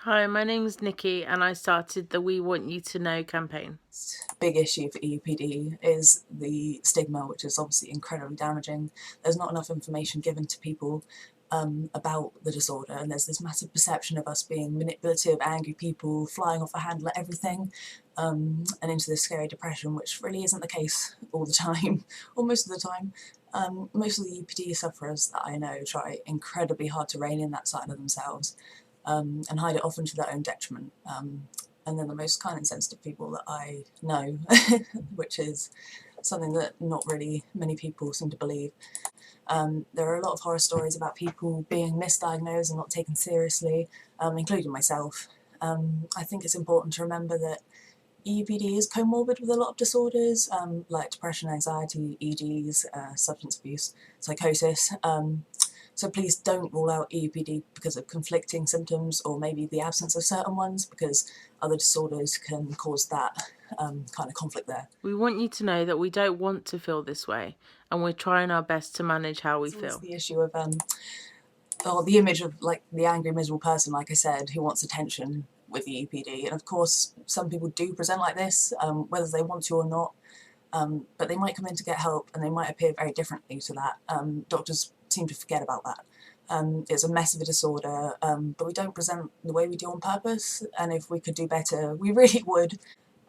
Hi, my name's Nikki and I started the We Want You to Know campaign. Big issue for EUPD is the stigma, which is obviously incredibly damaging. There's not enough information given to people about the disorder, and there's this massive perception of us being manipulative, angry people, flying off the handle at everything, and into this scary depression, which really isn't the case all the time, or most of the time. Most of the EUPD sufferers that I know try incredibly hard to rein in that side of themselves, and hide it often to their own detriment. And then the most kind and sensitive people that I know, which is something that not really many people seem to believe. There are a lot of horror stories about people being misdiagnosed and not taken seriously, including myself. I think it's important to remember that EUPD is comorbid with a lot of disorders, like depression, anxiety, EDs, substance abuse, psychosis. So please don't rule out EUPD because of conflicting symptoms or maybe the absence of certain ones, because other disorders can cause that kind of conflict there. We want you to know that we don't want to feel this way and we're trying our best to manage how we feel. The issue of, or the image of like the angry, miserable person, like I said, who wants attention with EUPD. And of course, some people do present like this, whether they want to or not. But they might come in to get help and they might appear very differently to that. Doctors seem to forget about that. It's a mess of a disorder, but we don't present the way we do on purpose, and if we could do better, we really would.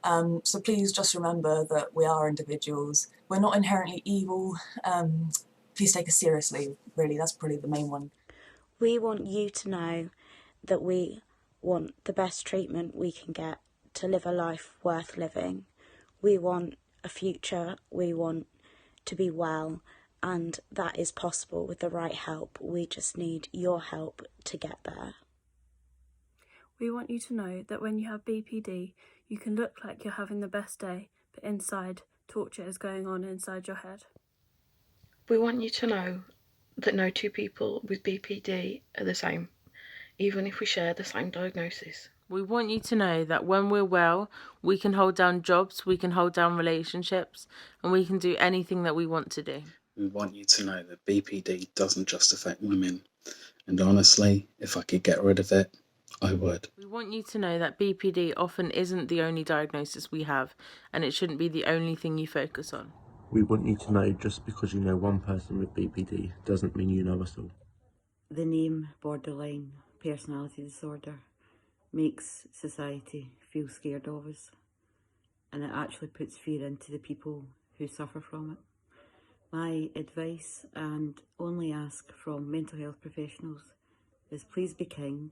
So please just remember that we are individuals. We're not inherently evil. Please take us seriously, really, that's probably the main one. We want you to know that we want the best treatment we can get to live a life worth living. We want a future, we want to be well, and that is possible with the right help. We just need your help to get there. We want you to know that when you have BPD, you can look like you're having the best day, but inside, torture is going on inside your head. We want you to know that no two people with BPD are the same, even if we share the same diagnosis. We want you to know that when we're well, we can hold down jobs, we can hold down relationships, and we can do anything that we want to do. We want you to know that BPD doesn't just affect women, and honestly, if I could get rid of it, I would. We want you to know that BPD often isn't the only diagnosis we have, and it shouldn't be the only thing you focus on. We want you to know just because you know one person with BPD doesn't mean you know us all. The name borderline personality disorder makes society feel scared of us, and it actually puts fear into the people who suffer from it. My advice, and only ask from mental health professionals, is please be kind.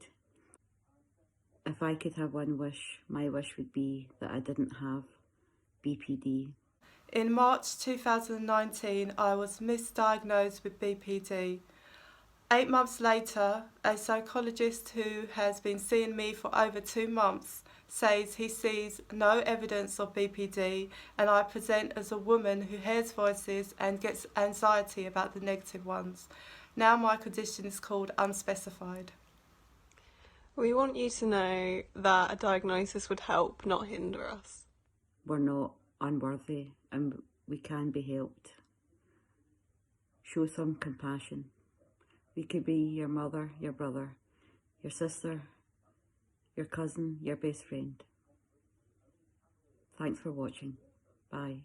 If I could have one wish, my wish would be that I didn't have BPD. In March 2019, I was misdiagnosed with BPD. 8 months later, a psychologist who has been seeing me for over 2 months says he sees no evidence of BPD, and I present as a woman who hears voices and gets anxiety about the negative ones. Now my condition is called unspecified. We want you to know that a diagnosis would help, not hinder us. We're not unworthy and we can be helped. Show some compassion. We could be your mother, your brother, your sister, your cousin, your best friend. Thanks for watching. Bye.